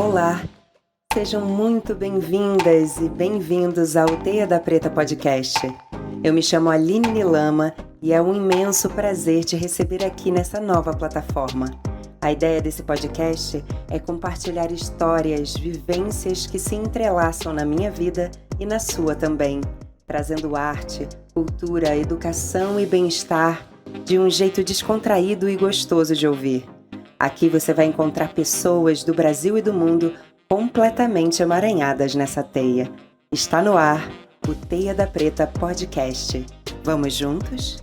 Olá, sejam muito bem-vindas e bem-vindos ao Teia da Preta Podcast. Eu me chamo Aline Lama e é um imenso prazer te receber aqui nessa nova plataforma. A ideia desse podcast é compartilhar histórias, vivências que se entrelaçam na minha vida e na sua também, trazendo arte, cultura, educação e bem-estar de um jeito descontraído e gostoso de ouvir. Aqui você vai encontrar pessoas do Brasil e do mundo completamente emaranhadas nessa teia. Está no ar o Teia da Preta Podcast. Vamos juntos?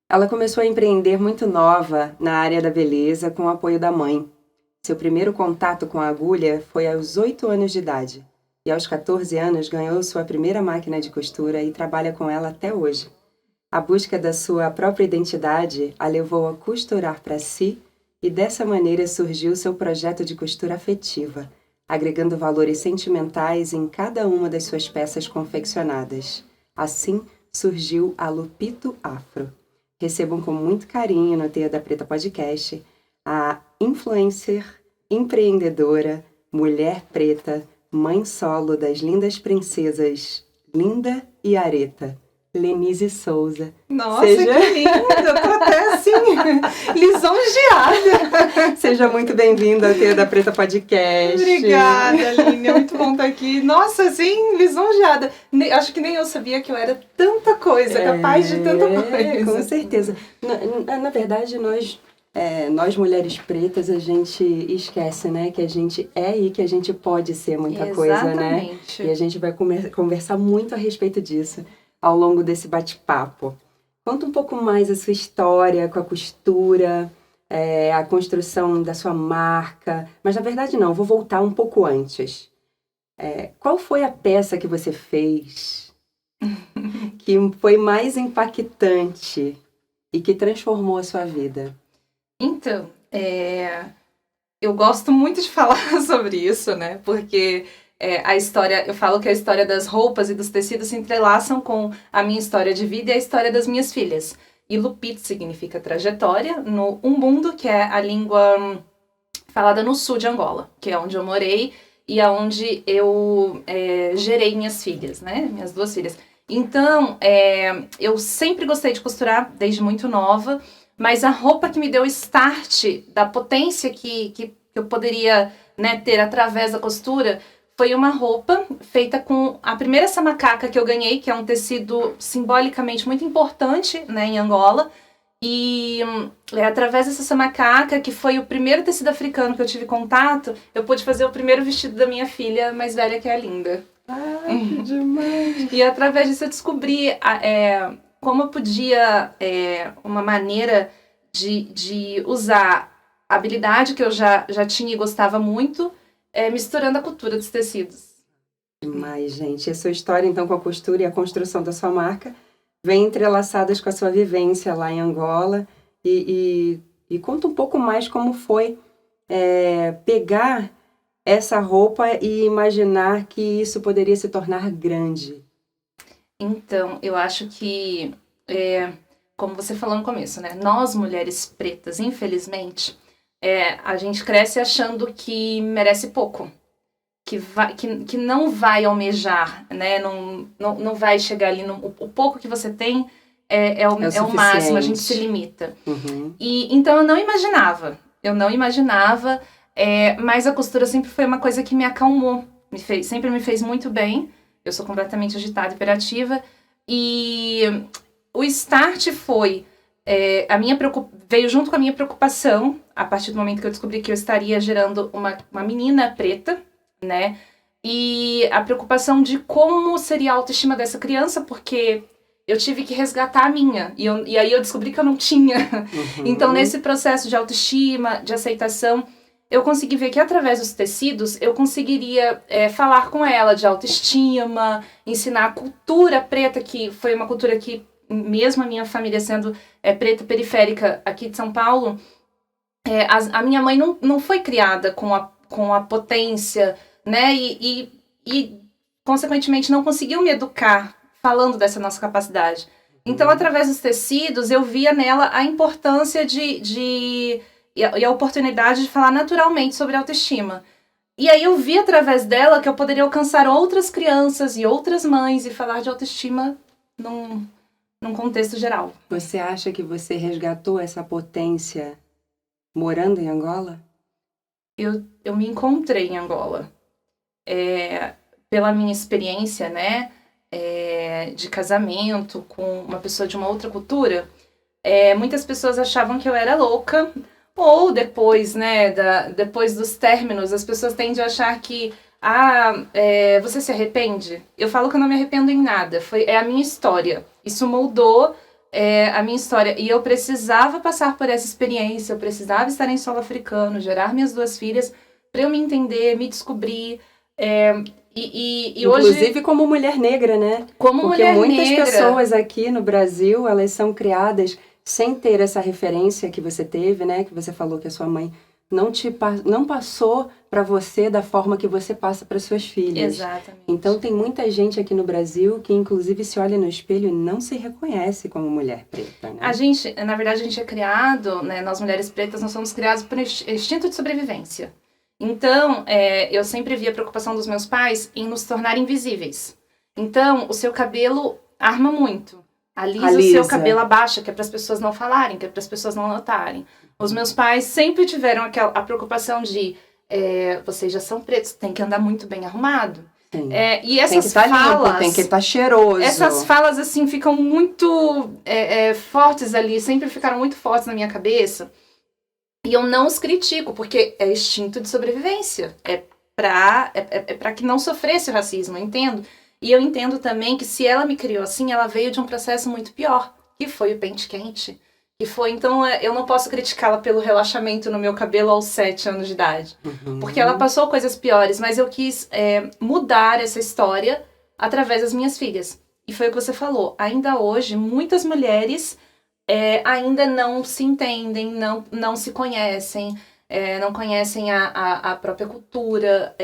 Ela começou a empreender muito nova na área da beleza com o apoio da mãe. Seu primeiro contato com a agulha foi aos 8 anos de idade. E aos 14 anos ganhou sua primeira máquina de costura e trabalha com ela até hoje. A busca da sua própria identidade a levou a costurar para si e dessa maneira surgiu seu projeto de costura afetiva, agregando valores sentimentais em cada uma das suas peças confeccionadas. Assim surgiu a Lupito Afro. Recebam com muito carinho no Teia da Preta Podcast a influencer, empreendedora, mulher preta, mãe solo das lindas princesas Linda e Areta, Lenise Souza. Nossa, que linda! Eu tô até assim, lisonjeada. Seja muito bem-vinda ao Teia da Preta Podcast. Obrigada, Aline. É muito bom estar aqui. Nossa, assim, lisonjeada. Acho que nem eu sabia que eu era tanta coisa, capaz de tanta coisa. Com certeza. Na verdade, nós mulheres pretas, a gente esquece, né? Que a gente é e que a gente pode ser muita coisa, né? E a gente vai conversar muito a respeito disso ao longo desse bate-papo. Conta um pouco mais a sua história com a costura, a construção da sua marca. Mas, na verdade, não. Vou voltar um pouco antes. Qual foi a peça que você fez que foi mais impactante e que transformou a sua vida? Então, eu gosto muito de falar sobre isso, né? Porque a história, eu falo que a história das roupas e dos tecidos se entrelaçam com a minha história de vida e a história das minhas filhas. E Lupito significa trajetória no Umbundo, que é a língua falada no sul de Angola, que é onde eu morei e aonde eu gerei minhas filhas, né? Minhas 2 filhas. Então, eu sempre gostei de costurar, desde muito nova. Mas a roupa que me deu o start da potência que eu poderia, né, ter através da costura foi uma roupa feita com a primeira samacaca que eu ganhei, que é um tecido simbolicamente muito importante, né, em Angola. E através dessa samacaca, que foi o primeiro tecido africano que eu tive contato, eu pude fazer o primeiro vestido da minha filha mais velha, que é a Linda. Ai, que demais! E através disso eu descobri como eu podia, uma maneira de usar a habilidade que eu já tinha e gostava muito, misturando a cultura dos tecidos. Demais, gente. A sua história, então, com a costura e a construção da sua marca vem entrelaçadas com a sua vivência lá em Angola. E conta um pouco mais como foi pegar essa roupa e imaginar que isso poderia se tornar grande. Então, eu acho que, como você falou no começo, né? Nós, mulheres pretas, infelizmente, a gente cresce achando que merece pouco. Que não vai almejar, né? Não vai chegar ali. O pouco que você tem é o máximo, a gente se limita. Uhum. E, então, eu não imaginava, mas a costura sempre foi uma coisa que me acalmou. Sempre me fez muito bem. Eu sou completamente agitada, hiperativa. E o start foi... veio junto com a minha preocupação, a partir do momento que eu descobri que eu estaria gerando uma menina preta, né? E a preocupação de como seria a autoestima dessa criança, porque eu tive que resgatar a minha. E aí eu descobri que eu não tinha. Uhum. Então, nesse processo de autoestima, de aceitação, eu consegui ver que através dos tecidos eu conseguiria falar com ela de autoestima, ensinar a cultura preta, que foi uma cultura que, mesmo a minha família sendo preta periférica aqui de São Paulo, a minha mãe não foi criada com a potência, né? E consequentemente, não conseguiu me educar falando dessa nossa capacidade. Então, através dos tecidos, eu via nela a importância e a oportunidade de falar naturalmente sobre autoestima. E aí eu vi através dela que eu poderia alcançar outras crianças e outras mães e falar de autoestima num contexto geral. Você acha que você resgatou essa potência morando em Angola? Eu me encontrei em Angola. Pela minha experiência, né, de casamento com uma pessoa de uma outra cultura, muitas pessoas achavam que eu era louca, ou depois, né, depois dos términos, as pessoas tendem a achar que você se arrepende? Eu falo que eu não me arrependo em nada, é a minha história. Isso moldou a minha história. E eu precisava passar por essa experiência, eu precisava estar em solo africano, gerar minhas 2 filhas, para eu me entender, me descobrir. E inclusive hoje, como mulher negra, né? Como Porque mulher muitas negra. pessoas aqui no Brasil, elas são criadas sem ter essa referência que você teve, né? Que você falou que a sua mãe não passou para você da forma que você passa para suas filhas. Exatamente. Então tem muita gente aqui no Brasil que inclusive se olha no espelho e não se reconhece como mulher preta, né? Na verdade, a gente é criado, né? Nós mulheres pretas, nós somos criadas por instinto de sobrevivência. Então, eu sempre vi a preocupação dos meus pais em nos tornar invisíveis. Então, o seu cabelo arma muito. Alisa o seu cabelo, abaixa, que é para as pessoas não falarem, que é para as pessoas não notarem. Os meus pais sempre tiveram a preocupação de vocês já são pretos, tem que andar muito bem arrumado. E essas tem que falas... limpo, tem que estar cheiroso. Essas falas, assim, ficam muito fortes ali, sempre ficaram muito fortes na minha cabeça. E eu não os critico, porque é instinto de sobrevivência. É pra que não sofresse o racismo, eu entendo. E eu entendo também que se ela me criou assim, ela veio de um processo muito pior, que foi o pente quente. Então, eu não posso criticá-la pelo relaxamento no meu cabelo aos 7 anos de idade. Uhum. Porque ela passou coisas piores, mas eu quis mudar essa história através das minhas filhas. E foi o que você falou. Ainda hoje, muitas mulheres ainda não se entendem, não se conhecem, não conhecem a própria cultura,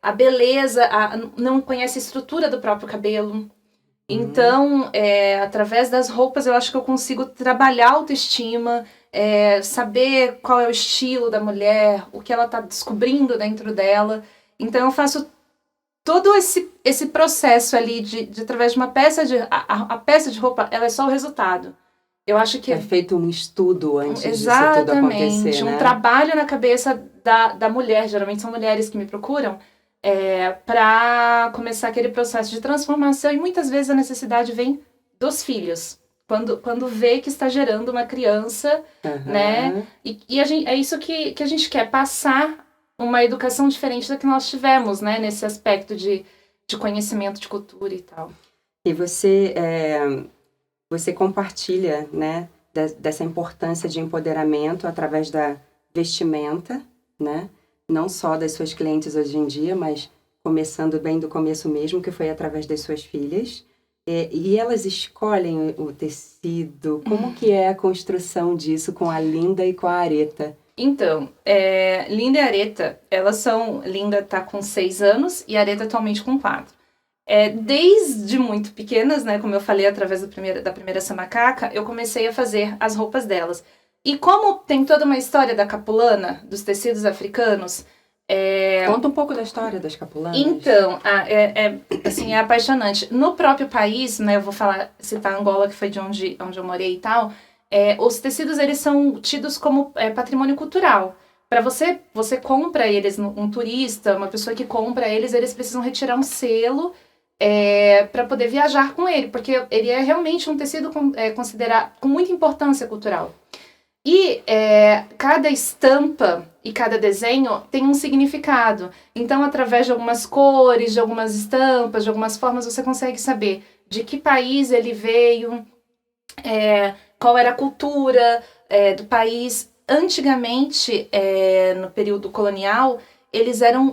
a beleza, não conhecem a estrutura do próprio cabelo. Então, através das roupas, eu acho que eu consigo trabalhar a autoestima, saber qual é o estilo da mulher, o que ela está descobrindo dentro dela. Então, eu faço todo esse processo ali através de uma peça a peça de roupa, ela é só o resultado. Eu acho que é feito um estudo antes disso tudo acontecer, exatamente, né? Um trabalho na cabeça da mulher, geralmente são mulheres que me procuram, para começar aquele processo de transformação, e muitas vezes a necessidade vem dos filhos, quando vê que está gerando uma criança, né? E é isso que a gente quer, passar uma educação diferente da que nós tivemos, né? Nesse aspecto de conhecimento de cultura e tal. E você compartilha, né, dessa importância de empoderamento através da vestimenta, né? Não só das suas clientes hoje em dia, mas começando bem do começo mesmo, que foi através das suas filhas. E elas escolhem o tecido. Como que é a construção disso com a Linda e com a Areta? Então, Linda e Areta, elas são... Linda tá com 6 anos e a Areta atualmente com 4. Desde muito pequenas, né, como eu falei, através da primeira Samacaca, eu comecei a fazer as roupas delas. E como tem toda uma história da capulana, dos tecidos africanos... Conta um pouco da história das capulanas. Então, assim, é apaixonante. No próprio país, né, eu vou citar Angola, que foi de onde eu morei e tal, os tecidos, eles são tidos como patrimônio cultural. Para você compra eles, um turista, uma pessoa que compra eles precisam retirar um selo para poder viajar com ele, porque ele é realmente um tecido considerado com muita importância cultural. E cada estampa e cada desenho tem um significado. Então, através de algumas cores, de algumas estampas, de algumas formas, você consegue saber de que país ele veio, qual era a cultura do país. Antigamente, no período colonial,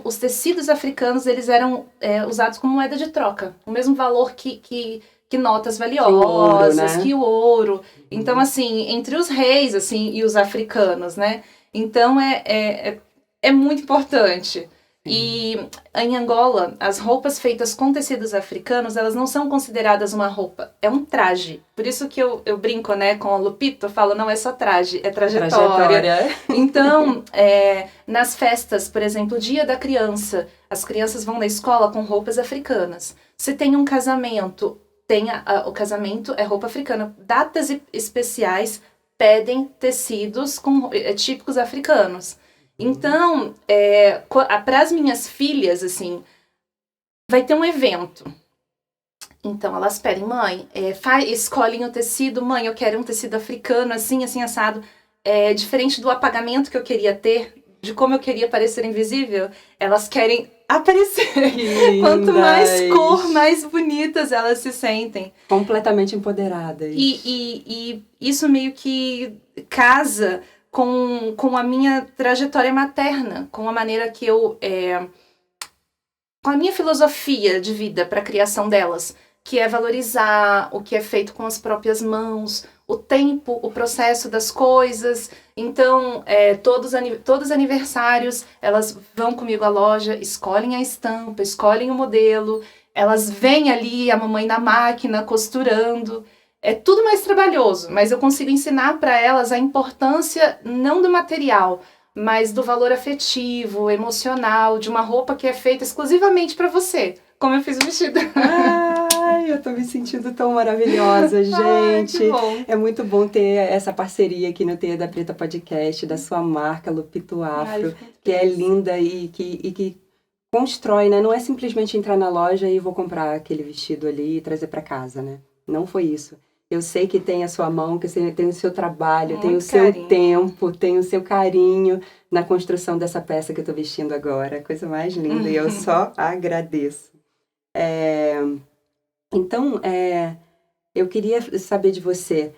os tecidos africanos, eles eram usados como moeda de troca. O mesmo valor que notas valiosas, que o ouro. Então, assim, entre os reis, assim, e os africanos, né? Então, é muito importante. E em Angola, as roupas feitas com tecidos africanos, elas não são consideradas uma roupa, é um traje. Por isso que eu brinco, né, com o Lupito, eu falo, não é só traje, é trajetória. Então, nas festas, por exemplo, Dia da Criança, as crianças vão na escola com roupas africanas. Se tem um casamento, o casamento é roupa africana. Datas especiais pedem tecidos típicos africanos. Então, para as minhas filhas, assim, vai ter um evento. Então, elas pedem, mãe, escolhem o tecido, mãe, eu quero um tecido africano, assim, assim, assado. Diferente do apagamento que eu queria ter, de como eu queria parecer invisível, elas querem aparecer. Quanto mais cor, mais bonitas elas se sentem. Completamente empoderadas. E isso meio que casa com a minha trajetória materna, com a maneira que com a minha filosofia de vida para a criação delas, que é valorizar o que é feito com as próprias mãos, o tempo, o processo das coisas. Então, todos os aniversários, elas vão comigo à loja, escolhem a estampa, escolhem o modelo, elas veem ali a mamãe na máquina costurando. É tudo mais trabalhoso, mas eu consigo ensinar para elas a importância não do material, mas do valor afetivo, emocional, de uma roupa que é feita exclusivamente para você, como eu fiz o vestido. Ai, eu tô me sentindo tão maravilhosa, gente. Ai, que bom. É muito bom ter essa parceria aqui no Teia da Preta Podcast, da sua marca Lupito Afro, que é linda e que constrói, né? Não é simplesmente entrar na loja e vou comprar aquele vestido ali e trazer para casa, né? Não foi isso. Eu sei que tem a sua mão, que tem o seu trabalho, Muito tem o seu carinho. tempo, tem o seu carinho na construção dessa peça que eu tô vestindo agora. Coisa mais linda, e eu só agradeço. Então, eu queria saber de você,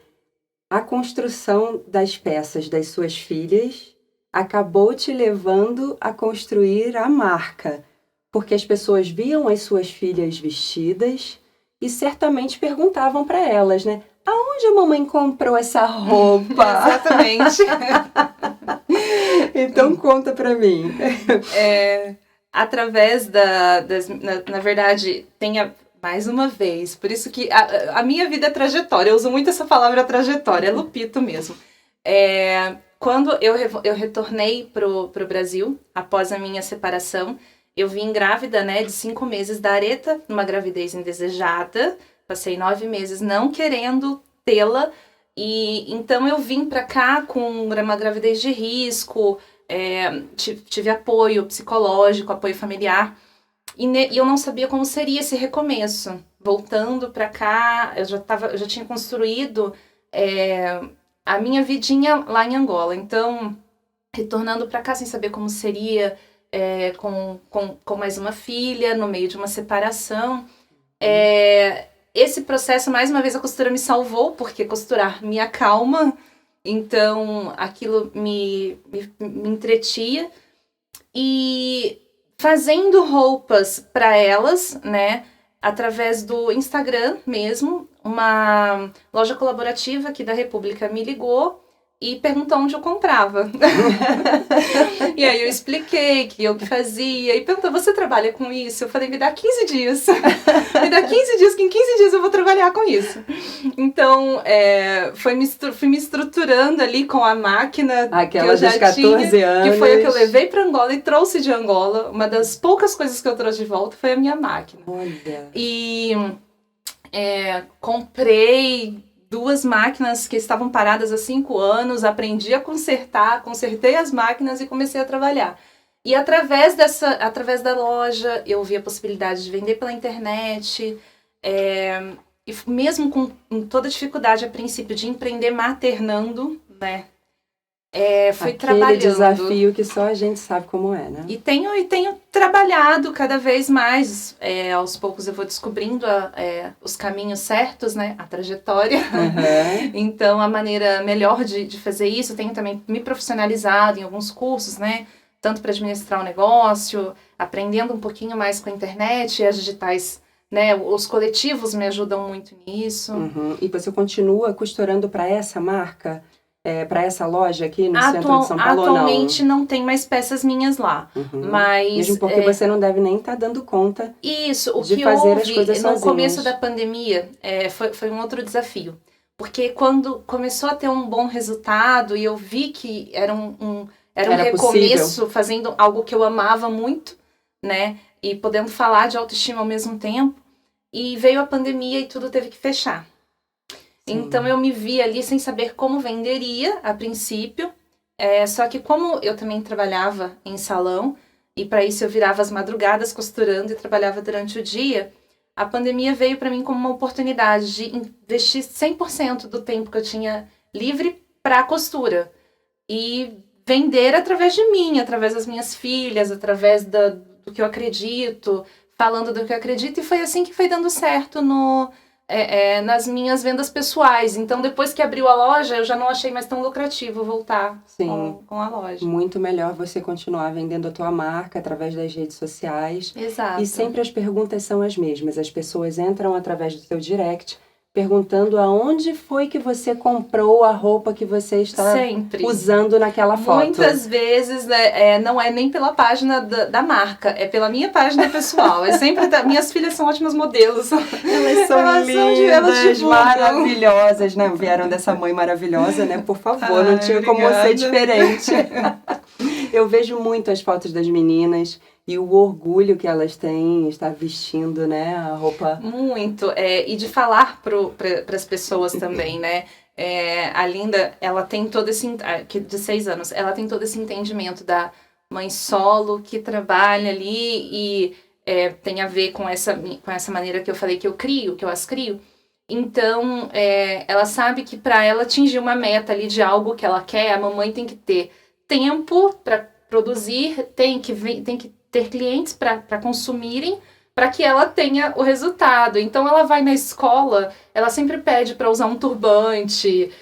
a construção das peças das suas filhas acabou te levando a construir a marca, porque as pessoas viam as suas filhas vestidas e certamente perguntavam para elas, né? Aonde a mamãe comprou essa roupa? Exatamente. Então conta para mim. Através na verdade, mais uma vez, por isso que a minha vida é trajetória, eu uso muito essa palavra trajetória, é Lupito mesmo. Quando eu retornei pro Brasil, após a minha separação, eu vim grávida, né, de 5 meses da Areta, numa gravidez indesejada. Passei 9 meses não querendo tê-la. E então eu vim pra cá com uma gravidez de risco, tive apoio psicológico, apoio familiar. E eu não sabia como seria esse recomeço. Voltando pra cá, eu já tinha construído a minha vidinha lá em Angola. Então, retornando pra cá sem saber como seria... com mais uma filha, no meio de uma separação. Esse processo, mais uma vez, a costura me salvou, porque costurar me acalma, então aquilo me entretia. E fazendo roupas para elas, né, através do Instagram mesmo, uma loja colaborativa aqui da República me ligou e perguntou onde eu comprava. E aí eu expliquei que eu que fazia. E perguntou, você trabalha com isso? Eu falei, me dá 15 dias. Me dá 15 dias, que em 15 dias eu vou trabalhar com isso. Então, fui me estruturando ali com a máquina Aquela que eu já dos 14 tinha. anos. Que foi a que eu levei para Angola e trouxe de Angola. Uma das poucas coisas que eu trouxe de volta foi a minha máquina. Olha. E comprei 2 máquinas que estavam paradas há 5 anos, aprendi a consertei as máquinas e comecei a trabalhar. E através da loja, eu vi a possibilidade de vender pela internet, e mesmo com toda a dificuldade a princípio de empreender maternando, né? Fui trabalhando. Aquele desafio que só a gente sabe como é, né? E tenho trabalhado cada vez mais. Aos poucos eu vou descobrindo os caminhos certos, né? A trajetória. Uhum. Então, a maneira melhor de fazer isso, tenho também me profissionalizado em alguns cursos, né? Tanto para administrar o negócio, aprendendo um pouquinho mais com a internet e as digitais, né? Os coletivos me ajudam muito nisso. Uhum. E você continua costurando para essa marca? para essa loja aqui no centro de São Paulo ou não? Atualmente não tem mais peças minhas lá, mas... Mesmo porque você não deve nem estar dando conta Isso, o de que fazer houve as coisas no sozinhas. começo da pandemia foi um outro desafio. Porque quando começou a ter um bom resultado e eu vi que era um recomeço, possível. fazendo algo que eu amava muito, né? E podendo falar de autoestima ao mesmo tempo, e veio a pandemia e tudo teve que fechar. Sim. Então eu me vi ali sem saber como venderia a princípio, só que como eu também trabalhava em salão, e para isso eu virava as madrugadas costurando e trabalhava durante o dia, a pandemia veio para mim como uma oportunidade de investir 100% do tempo que eu tinha livre para a costura. E vender através de mim, através das minhas filhas, através do que eu acredito, falando do que eu acredito. E foi assim que foi dando certo nas minhas vendas pessoais. Então, depois que abriu a loja, eu já não achei mais tão lucrativo voltar com a loja. Muito melhor você continuar vendendo a tua marca através das redes sociais. Exato. E sempre as perguntas são as mesmas. As pessoas entram através do seu direct perguntando aonde foi que você comprou a roupa que você está usando naquela foto. Muitas vezes, né, não é nem pela página da marca, é pela minha página pessoal. É sempre minhas filhas são ótimas modelos. Elas são lindas, maravilhosas, né? Vieram dessa mãe maravilhosa, né? Por favor, não tinha como ser diferente. Eu vejo muito as fotos das meninas e o orgulho que elas têm em estar vestindo, né, a roupa. Muito, e de falar para as pessoas também, né? A Linda, ela tem todo esse, de 6 anos, ela tem todo esse entendimento da mãe solo que trabalha ali e tem a ver com essa maneira que eu falei que eu as crio. Então, ela sabe que para ela atingir uma meta ali de algo que ela quer, a mamãe tem que ter tempo para produzir, tem que ter clientes para consumirem, para que ela tenha o resultado. Então, ela vai na escola, ela sempre pede para usar um turbante.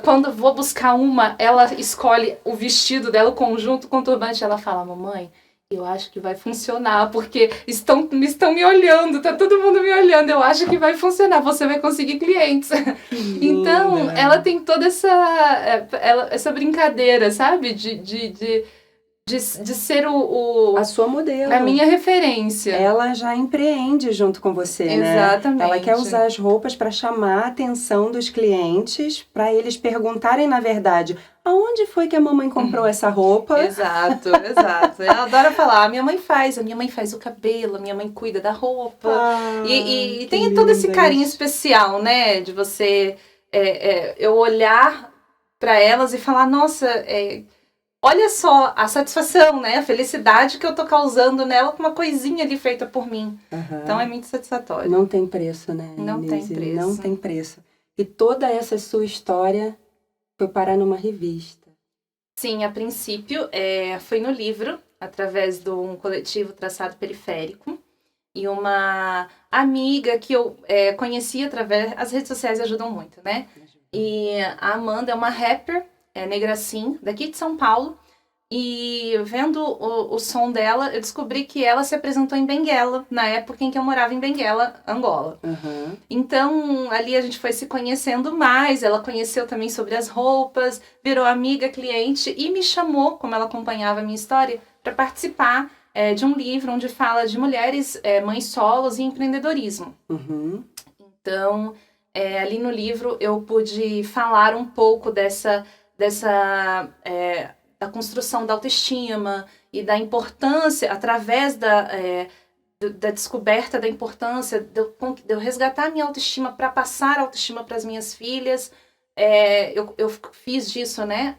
Quando vou buscar ela escolhe o vestido dela, o conjunto com o turbante. Ela fala, mamãe, eu acho que vai funcionar, porque estão me olhando, tá todo mundo me olhando, eu acho que vai funcionar, você vai conseguir clientes. Então, ela tem toda essa brincadeira, sabe? De ser a sua modelo. A minha referência. Ela já empreende junto com você, né? Exatamente. Ela quer usar as roupas para chamar a atenção dos clientes, para eles perguntarem, na verdade, aonde foi que a mamãe comprou essa roupa? Exato. Ela adora falar, a minha mãe faz o cabelo, a minha mãe cuida da roupa. E tem todo esse carinho especial, né? De você, eu olhar para elas e falar, nossa... olha só a satisfação, né? A felicidade que eu tô causando nela com uma coisinha ali feita por mim. Então é muito satisfatório. Não tem preço, né? Não tem preço. Não tem preço. E toda essa sua história foi parar numa revista. Sim, a princípio foi no livro, através de um coletivo Traçado Periférico. E uma amiga que eu conheci através... As redes sociais ajudam muito, né? E a Amanda é uma rapper, Negracim, daqui de São Paulo, e vendo o som dela, eu descobri que ela se apresentou em Benguela, na época em que eu morava em Benguela, Angola. Então, ali a gente foi se conhecendo mais, ela conheceu também sobre as roupas, virou amiga, cliente, e me chamou, como ela acompanhava a minha história, para participar de um livro onde fala de mulheres, mães solos e empreendedorismo. Então, ali no livro eu pude falar um pouco da construção da autoestima e da importância, através da descoberta da importância de eu resgatar a minha autoestima para passar a autoestima para as minhas filhas. Eu fiz disso, né,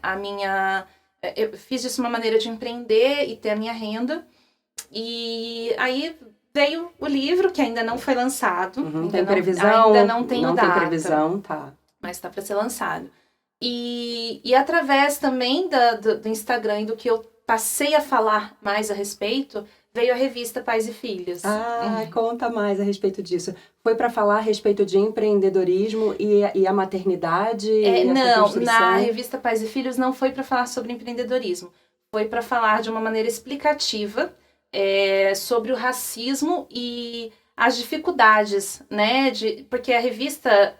eu fiz disso uma maneira de empreender e ter a minha renda. E aí veio o livro, que ainda não foi lançado. Tem previsão? Ainda não tenho data. Não tem previsão, tá. Mas está para ser lançado. E através também do Instagram e do que eu passei a falar mais a respeito, veio a revista Pais e Filhos. Conta mais a respeito disso. Foi para falar a respeito de empreendedorismo e a maternidade? Não, na revista Pais e Filhos não foi para falar sobre empreendedorismo. Foi para falar de uma maneira explicativa sobre o racismo e as dificuldades, né? Porque a revista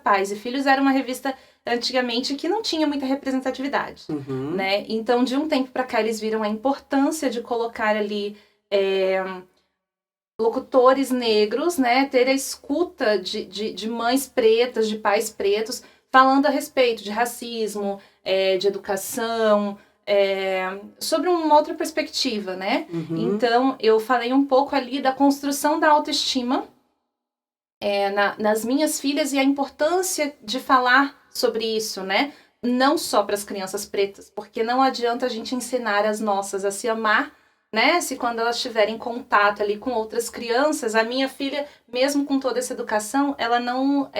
Pais e Filhos era uma revista antigamente que não tinha muita representatividade, Uhum. né? Então, de um tempo para cá, eles viram a importância de colocar ali locutores negros, né? Ter a escuta de mães pretas, de pais pretos, falando a respeito de racismo, de educação, sobre uma outra perspectiva, né? Uhum. Então, eu falei um pouco ali da construção da autoestima nas minhas filhas e a importância de falar sobre isso, né? Não só para as crianças pretas, porque não adianta a gente ensinar as nossas a se amar, né? Se quando elas tiverem contato ali com outras crianças, a minha filha, mesmo com toda essa educação, ela não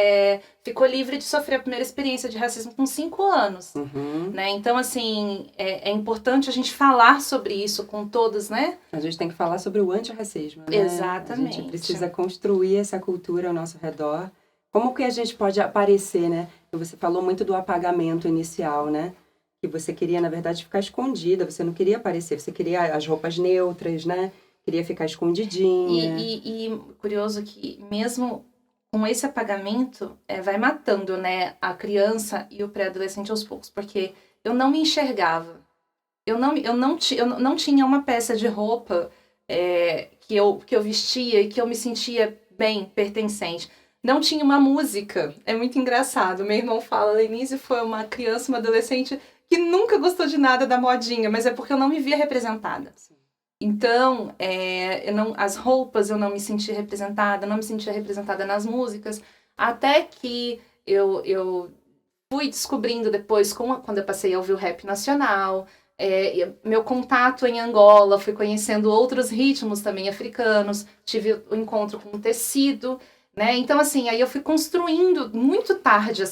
ficou livre de sofrer a primeira experiência de racismo com 5 anos. Uhum. Né? Então, assim, é importante a gente falar sobre isso com todos, né? A gente tem que falar sobre o antirracismo, né? Exatamente. A gente precisa construir essa cultura ao nosso redor. Como que a gente pode aparecer, né? Você falou muito do apagamento inicial, né? Que você queria, na verdade, ficar escondida, você não queria aparecer, você queria as roupas neutras, né? Queria ficar escondidinha. E curioso que mesmo com esse apagamento, vai matando, né, a criança e o pré-adolescente aos poucos, porque eu não me enxergava. Eu não tinha uma peça de roupa que eu vestia e que eu me sentia bem, pertencente. Não tinha uma música. É muito engraçado. Meu irmão fala, Lenise foi uma criança, uma adolescente que nunca gostou de nada da modinha, mas é porque eu não me via representada. Então, as roupas eu não me sentia representada, não me sentia representada nas músicas, até que eu fui descobrindo depois, quando eu passei a ouvir o rap nacional, meu contato em Angola, fui conhecendo outros ritmos também africanos, tive o encontro com o tecido, né? Então, assim, aí eu fui construindo muito tarde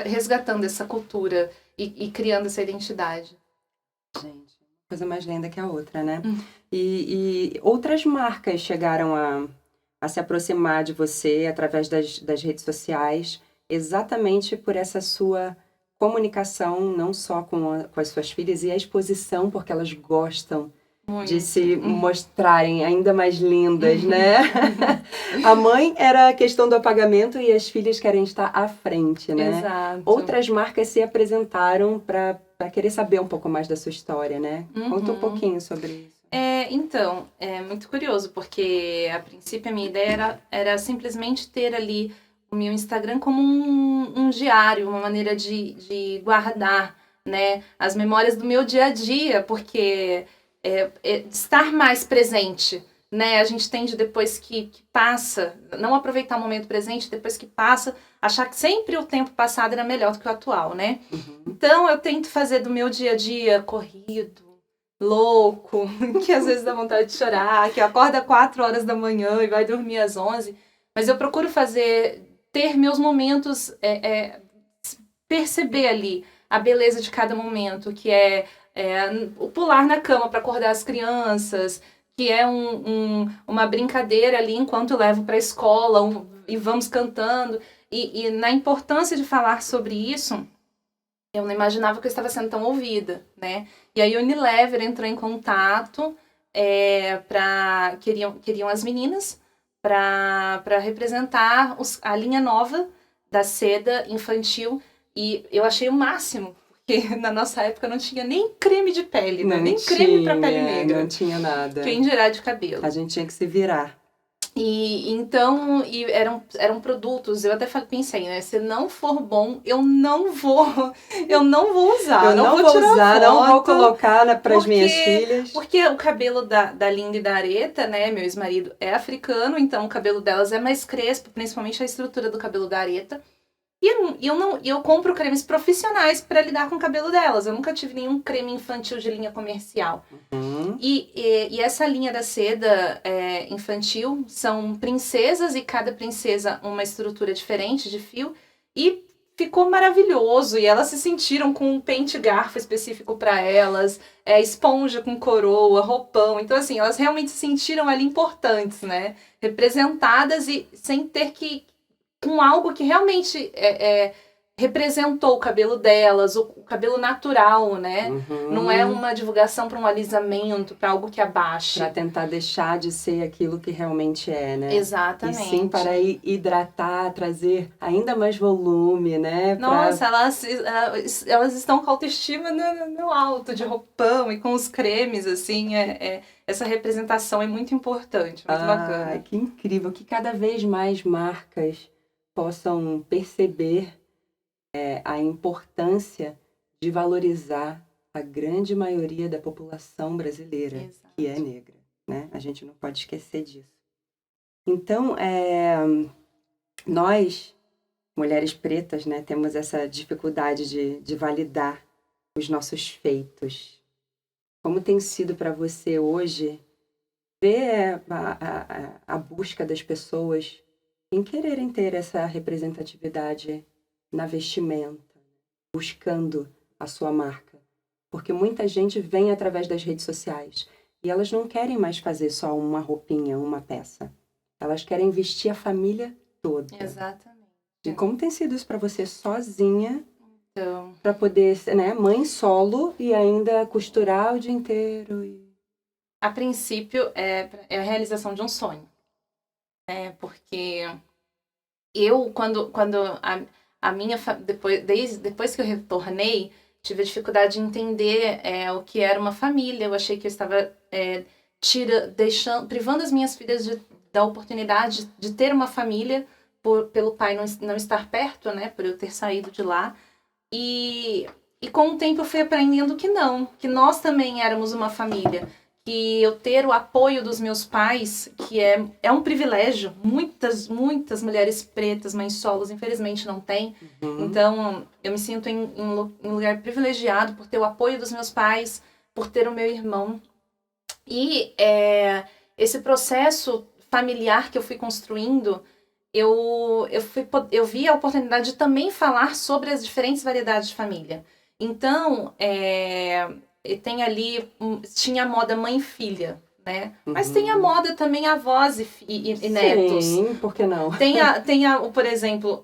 resgatando essa cultura e criando essa identidade. Gente, coisa mais linda que a outra, né? E outras marcas chegaram a se aproximar de você através das redes sociais, exatamente por essa sua comunicação, não só com as suas filhas, e a exposição, porque elas gostam Muito. de se mostrarem ainda mais lindas, né? A mãe era a questão do apagamento e as filhas querem estar à frente, né? Exato. Outras marcas se apresentaram para querer saber um pouco mais da sua história, né? Conta um pouquinho sobre isso. Então, é muito curioso, porque a princípio a minha ideia era simplesmente ter ali o meu Instagram como um diário, uma maneira de guardar, né, as memórias do meu dia a dia, porque estar mais presente, né, a gente tende depois que passa, não aproveitar o momento presente, depois que passa, achar que sempre o tempo passado era melhor do que o atual, né? Uhum. Então eu tento fazer do meu dia a dia corrido, louco, que às vezes dá vontade de chorar, que acorda 4 horas da manhã e vai dormir às 11, mas eu procuro ter meus momentos, perceber ali a beleza de cada momento, que o pular na cama para acordar as crianças, que é uma brincadeira ali enquanto eu levo para a escola e vamos cantando, e na importância de falar sobre isso, eu não imaginava que eu estava sendo tão ouvida, né? E aí a Unilever entrou em contato, queriam as meninas para representar a linha nova da seda infantil, e eu achei o máximo, porque na nossa época não tinha nem creme de pele, né? Nem creme para pele negra. Não tinha nada. Quem dirá de cabelo. A gente tinha que se virar. Então, eram produtos, eu até pensei, né? Se não for bom, eu não vou usar. Eu não vou usar, foto, não vou colocar para as minhas filhas. Porque o cabelo da Linda e da Areta, né? Meu ex-marido é africano, então o cabelo delas é mais crespo, principalmente a estrutura do cabelo da Areta. E eu compro cremes profissionais para lidar com o cabelo delas. Eu nunca tive nenhum creme infantil de linha comercial. Uhum. E essa linha da seda infantil são princesas, e cada princesa uma estrutura diferente de fio. E ficou maravilhoso. E elas se sentiram com um pente garfo específico para elas, esponja com coroa, roupão. Então, assim, elas realmente se sentiram ali importantes, né? Representadas e sem ter com algo que realmente representou o cabelo delas, o cabelo natural, né? Não é uma divulgação para um alisamento, para algo que abaixe. Para tentar deixar de ser aquilo que realmente é, né? Exatamente. E sim para hidratar, trazer ainda mais volume, né? Nossa, elas estão com a autoestima no alto, de roupão e com os cremes, assim, essa representação é muito importante, muito bacana. Que incrível, que cada vez mais marcas possam perceber a importância de valorizar a grande maioria da população brasileira, Exato. que é negra, né? A gente não pode esquecer disso. Então, nós, mulheres pretas, né, temos essa dificuldade de validar os nossos feitos. Como tem sido para você hoje ver a busca das pessoas em quererem ter essa representatividade na vestimenta, buscando a sua marca? Porque muita gente vem através das redes sociais e elas não querem mais fazer só uma roupinha, uma peça. Elas querem vestir a família toda. Exatamente. E como tem sido isso para você sozinha, então, para poder, né, mãe solo e ainda costurar o dia inteiro? A princípio, é a realização de um sonho. Porque eu, quando a minha... Depois que eu retornei, tive a dificuldade de entender o que era uma família. Eu achei que eu estava privando as minhas filhas da oportunidade de ter uma família pelo pai não estar perto, né? Por eu ter saído de lá. E com o tempo eu fui aprendendo que não, que nós também éramos uma família. Que eu ter o apoio dos meus pais, que é um privilégio. Muitas mulheres pretas, mães solos, infelizmente não têm. Então, eu me sinto em lugar privilegiado por ter o apoio dos meus pais, por ter o meu irmão. E esse processo familiar que eu fui construindo, eu vi a oportunidade de também falar sobre as diferentes variedades de família. Então, tem ali, tinha a moda mãe e filha, né? Mas tem a moda também avós e netos. Sim, por que não? Por exemplo,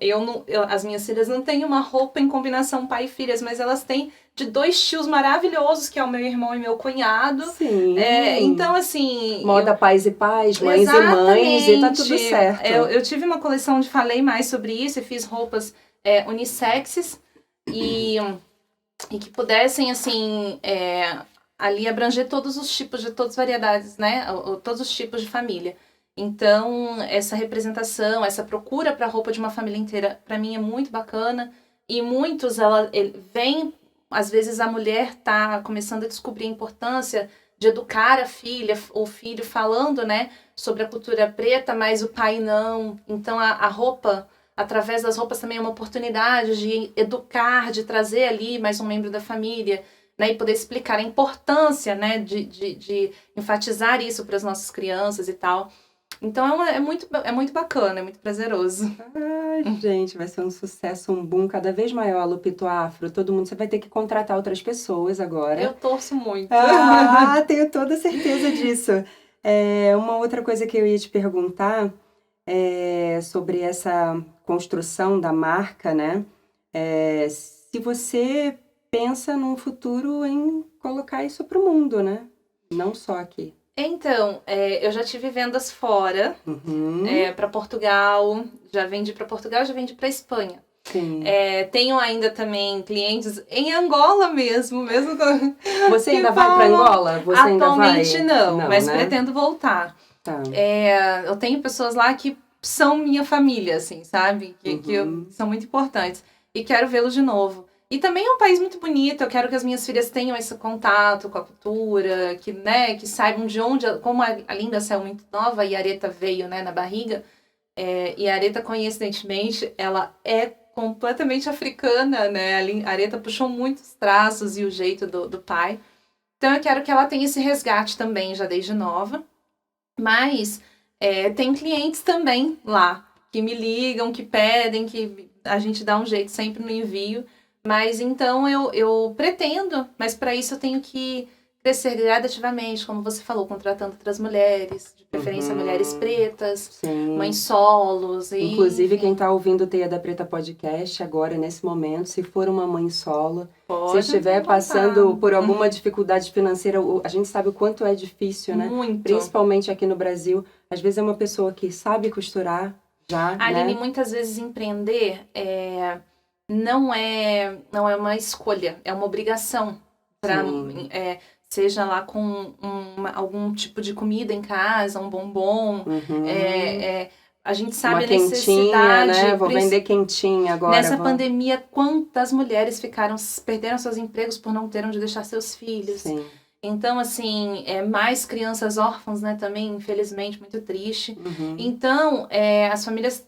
as minhas filhas não têm uma roupa em combinação pai e filhas, mas elas têm de 2 tios maravilhosos, que é o meu irmão e meu cunhado. Sim. Então, assim... Moda pais e pais, mães e mães, e tá tudo certo. Eu tive uma coleção onde falei mais sobre isso, e fiz roupas unissexes, e que pudessem, assim, ali abranger todos os tipos de todas as variedades, né? Todos os tipos de família. Então, essa representação, essa procura para a roupa de uma família inteira, para mim é muito bacana. E muitos, vem, às vezes a mulher tá começando a descobrir a importância de educar a filha ou filho falando, né, sobre a cultura preta, mas o pai não. Então, a roupa... Através das roupas também é uma oportunidade de educar, de trazer ali mais um membro da família, né, e poder explicar a importância, né, de enfatizar isso para as nossas crianças e tal. Então é muito bacana, é muito prazeroso. Ai, gente, vai ser um sucesso, um boom cada vez maior, Lupito Afro. Todo mundo, você vai ter que contratar outras pessoas agora. Eu torço muito. Tenho toda certeza disso. Uma outra coisa que eu ia te perguntar sobre essa construção da marca, né? Se você pensa num futuro em colocar isso para o mundo, né? Não só aqui. Então, eu já tive vendas fora, para Portugal, já vendi para Portugal, já vendi para Espanha. Sim. Tenho ainda também clientes em Angola mesmo Você ainda vai para Angola? Você atualmente ainda vai? não, mas né? pretendo voltar. Tá. Eu tenho pessoas lá que são minha família, assim, sabe? Que são muito importantes. E quero vê-los de novo. E também é um país muito bonito, eu quero que as minhas filhas tenham esse contato com a cultura, que saibam de onde... Como a Linda saiu muito nova e a Areta veio, né, na barriga, e a Areta, coincidentemente, ela é completamente africana, né? A Areta puxou muitos traços e o jeito do pai. Então eu quero que ela tenha esse resgate também, já desde nova. Mas tem clientes também lá, que me ligam, que pedem, que a gente dá um jeito sempre no envio. Mas então eu pretendo, mas para isso eu tenho que crescer gradativamente, como você falou, contratando outras mulheres, de preferência mulheres pretas, Sim. mães solos. Inclusive, quem está ouvindo o Teia da Preta Podcast agora, nesse momento, se for uma mãe solo, se estiver passando por alguma dificuldade financeira, a gente sabe o quanto é difícil, né? Muito. Principalmente aqui no Brasil. Às vezes é uma pessoa que sabe costurar já, Aline, né? muitas vezes empreender não é uma escolha, é uma obrigação. Seja lá com algum tipo de comida em casa, um bombom. A gente sabe uma a necessidade. Quentinha, né? Vou vender quentinha agora. Nessa pandemia, quantas mulheres perderam seus empregos por não ter onde deixar seus filhos? Sim. Então, assim, mais crianças órfãs, né, também, infelizmente, muito triste. Então, as famílias...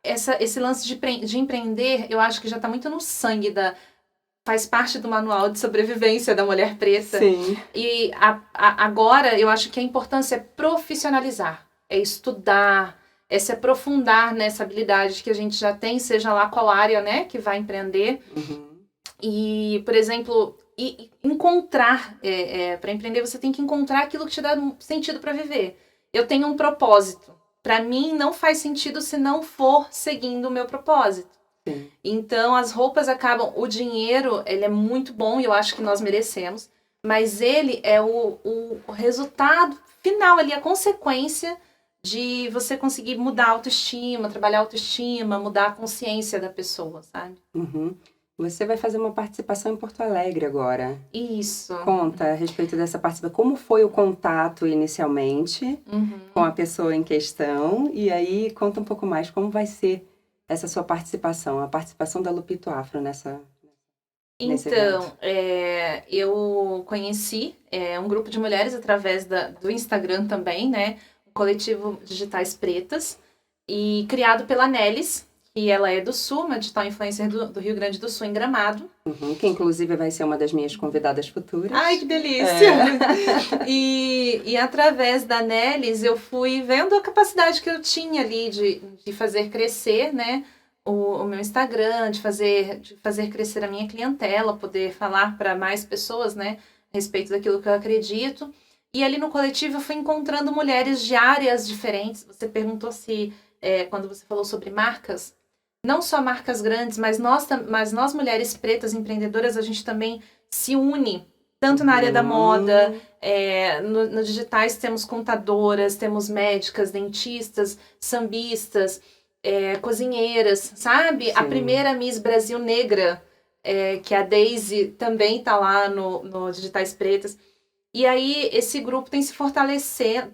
esse lance de empreender, eu acho que já está muito no sangue faz parte do manual de sobrevivência da mulher preta. Sim. E agora, eu acho que a importância é profissionalizar, é estudar, é se aprofundar nessa habilidade que a gente já tem, seja lá qual área, né, que vai empreender. E, por exemplo... E encontrar, para empreender, você tem que encontrar aquilo que te dá sentido para viver. Eu tenho um propósito. Para mim, não faz sentido se não for seguindo o meu propósito. Sim. Então, as roupas acabam... O dinheiro, ele é muito bom e eu acho que nós merecemos. Mas ele é o resultado final ali, a consequência de você conseguir mudar a autoestima, trabalhar a autoestima, mudar a consciência da pessoa, sabe? Você vai fazer uma participação em Porto Alegre agora. Isso. Conta a respeito dessa participação. Como foi o contato inicialmente com a pessoa em questão? E aí, conta um pouco mais como vai ser essa sua participação, a participação da Lupito Afro nesse evento. Eu conheci um grupo de mulheres através do Instagram também, né? O coletivo Digitais Pretas, e criado pela Nelis, que ela é do Sul, uma digital influencer do Rio Grande do Sul, em Gramado. Que inclusive vai ser uma das minhas convidadas futuras. Ai, que delícia! E através da Nelis, eu fui vendo a capacidade que eu tinha ali de fazer crescer, né, o meu Instagram, de fazer crescer a minha clientela, poder falar para mais pessoas, né, a respeito daquilo que eu acredito. E ali no coletivo eu fui encontrando mulheres de áreas diferentes. Você perguntou se, quando você falou sobre marcas, não só marcas grandes, mas nós mulheres pretas empreendedoras, a gente também se une, tanto na área da moda, no digitais temos contadoras, temos médicas, dentistas, sambistas, cozinheiras, sabe? Sim. A primeira Miss Brasil negra, que a Daisy também está lá no Digitais Pretas. E aí esse grupo vem se fortalecendo,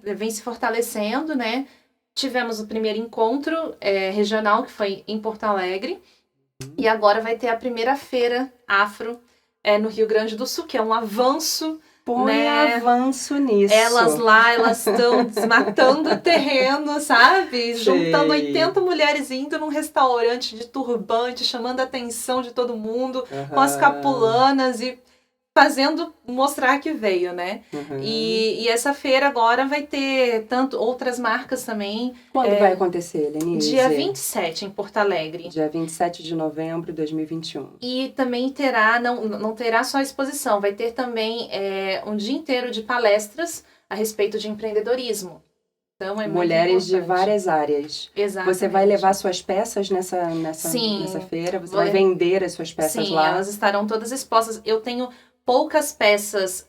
né? Tivemos o primeiro encontro regional, que foi em Porto Alegre. E agora vai ter a primeira feira afro no Rio Grande do Sul, que é um avanço. Põe avanço nisso. Elas estão desmatando o terreno, sabe? Sei. Juntando 80 mulheres indo num restaurante de turbante, chamando a atenção de todo mundo, com as capulanas e mostrar que veio, né? E essa feira agora vai ter outras marcas também. Quando vai acontecer, Lenise? Dia 27, em Porto Alegre. Dia 27 de novembro de 2021. E também terá, não terá só exposição, vai ter também um dia inteiro de palestras a respeito de empreendedorismo. Então, mulheres de várias áreas. Exatamente. Você vai levar suas peças nessa feira? Você vai vender as suas peças lá? Sim, elas estarão todas expostas. Eu tenho poucas peças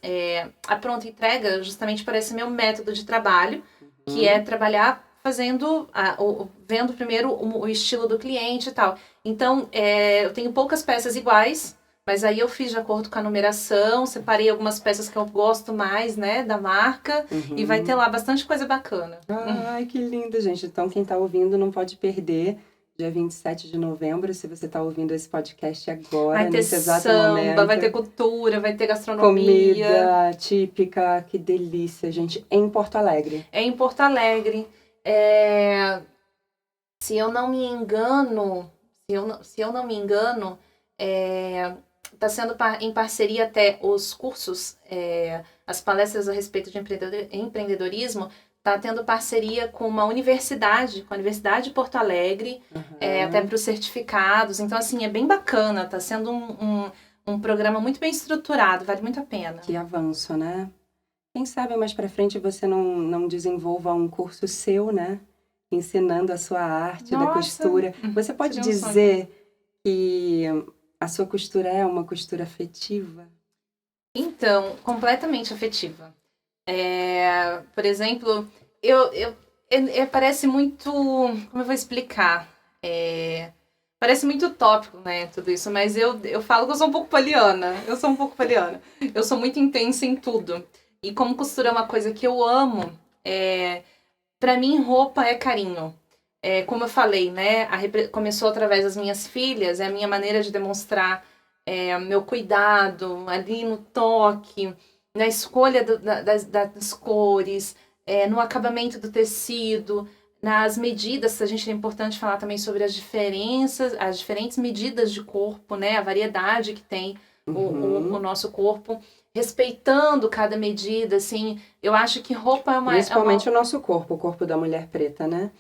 à pronta entrega, justamente para esse meu método de trabalho, que é trabalhar vendo primeiro o estilo do cliente e tal. Então, eu tenho poucas peças iguais, mas aí eu fiz de acordo com a numeração, separei algumas peças que eu gosto mais, né, da marca, e vai ter lá bastante coisa bacana. Ai, que lindo, gente. Então, quem tá ouvindo não pode perder. Dia 27 de novembro, se você está ouvindo esse podcast agora, nesse exato momento. Vai ter cultura, vai ter gastronomia. Comida típica, que delícia, gente. Em Porto Alegre. É em Porto Alegre. Se eu não me engano, está sendo em parceria até os cursos, as palestras a respeito de empreendedorismo, está tendo parceria com uma universidade, com a Universidade de Porto Alegre, até para os certificados. Então, assim, é bem bacana. Está sendo um programa muito bem estruturado, vale muito a pena. Que avanço, né? Quem sabe mais pra frente você não desenvolva um curso seu, né? Ensinando a sua arte da costura. Você pode seria um dizer que a sua costura é uma costura afetiva? Então, completamente afetiva. Por exemplo, parece muito... Como eu vou explicar? Parece muito utópico, né, tudo isso, mas eu falo que eu sou um pouco poliana. Eu sou um pouco poliana. Eu sou muito intensa em tudo. E como costura é uma coisa que eu amo, pra mim, roupa é carinho. Como eu falei, né, começou através das minhas filhas, é a minha maneira de demonstrar meu cuidado ali no toque, na escolha das cores, no acabamento do tecido, nas medidas. A gente é importante falar também sobre as diferenças, as diferentes medidas de corpo, né, a variedade que tem o nosso corpo, respeitando cada medida, assim. Eu acho que roupa é uma... Principalmente o nosso corpo, o corpo da mulher preta, né?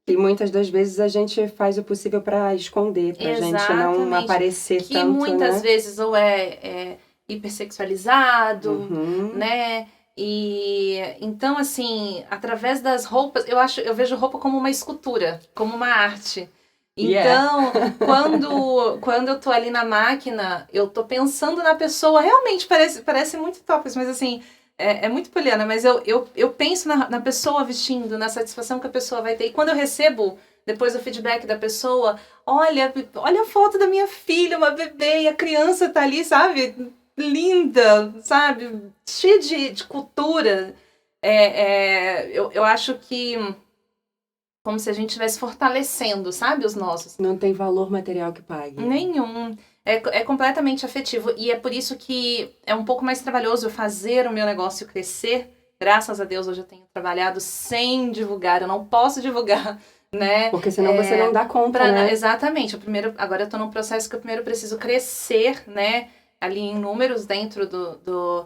E muitas das vezes a gente faz o possível para esconder, pra gente não aparecer que tanto, muitas né? vezes ou é hipersexualizado, né? E então, assim, através das roupas, eu vejo roupa como uma escultura, como uma arte. Então, quando eu tô ali na máquina, eu tô pensando na pessoa, realmente parece muito top, mas assim, é muito poliana, mas eu penso na pessoa vestindo, na satisfação que a pessoa vai ter. E quando eu recebo, depois o feedback da pessoa, olha a foto da minha filha, uma bebê, e a criança tá ali, sabe? Linda, sabe? Cheia de cultura. Eu acho que como se a gente estivesse fortalecendo, sabe, os nossos. Não tem valor material que pague. Nenhum. É completamente afetivo. E é por isso que é um pouco mais trabalhoso fazer o meu negócio crescer. Graças a Deus, hoje eu tenho trabalhado sem divulgar. Eu não posso divulgar, né? Porque senão você não dá conta, né? Exatamente. Agora eu tô num processo que eu primeiro preciso crescer, né? Ali em números dentro do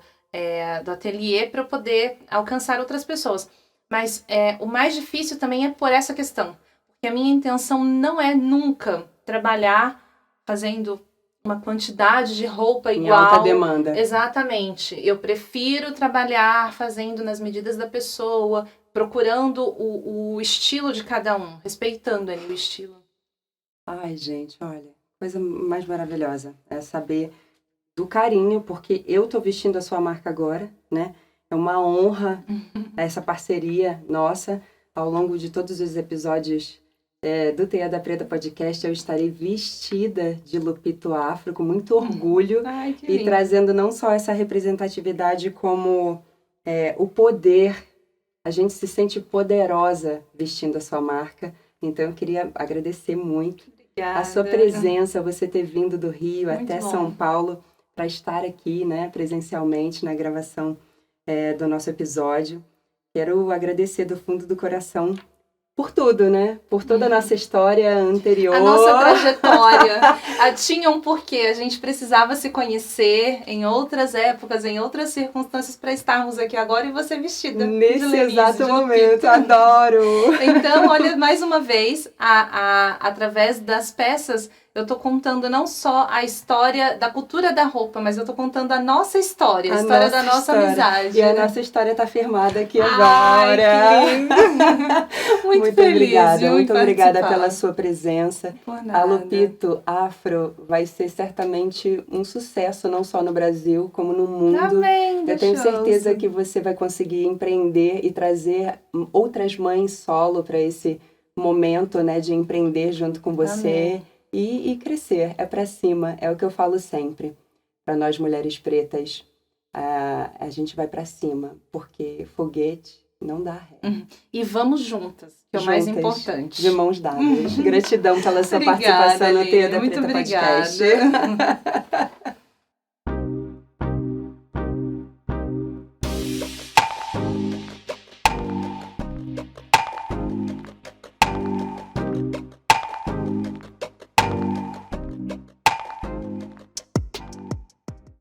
ateliê para eu poder alcançar outras pessoas. Mas o mais difícil também é por essa questão. Porque a minha intenção não é nunca trabalhar fazendo uma quantidade de roupa igual. Em alta demanda. Exatamente. Eu prefiro trabalhar fazendo nas medidas da pessoa, procurando o estilo de cada um, respeitando ali o estilo. Ai, gente, olha, coisa mais maravilhosa é saber do carinho, porque eu tô vestindo a sua marca agora, né? É uma honra essa parceria nossa. Ao longo de todos os episódios do Teia da Preta Podcast, eu estarei vestida de lupito afro, com muito orgulho. Ai, que e lindo. trazendo não só essa representatividade, como o poder. A gente se sente poderosa vestindo a sua marca. Então, eu queria agradecer muito a sua presença, você ter vindo do Rio Muito até bom. São Paulo para estar aqui, né, presencialmente na gravação do nosso episódio. Quero agradecer do fundo do coração por tudo, né? Por toda a nossa história anterior. A nossa trajetória. Tinha um porquê. A gente precisava se conhecer em outras épocas, em outras circunstâncias, para estarmos aqui agora e você vestida. Nesse exato momento. Adoro! Então, olha, mais uma vez, através das peças, eu tô contando não só a história da cultura da roupa, mas eu tô contando a nossa história, a história da nossa amizade. E a nossa história tá firmada aqui agora. Ai, que lindo! Muito feliz, obrigada, muito obrigada pela sua presença. Por nada. A Lupito Afro vai ser certamente um sucesso, não só no Brasil, como no mundo. Amém, eu tenho certeza que você vai conseguir empreender e trazer outras mães solo para esse momento, né, de empreender junto com você. E crescer, é pra cima, é o que eu falo sempre. Para nós mulheres pretas, a gente vai pra cima, porque foguete não dá ré. E vamos juntas, que é o mais importante. De mãos dadas. Gratidão pela sua participação no Teia da Preta Podcast. Muito obrigada.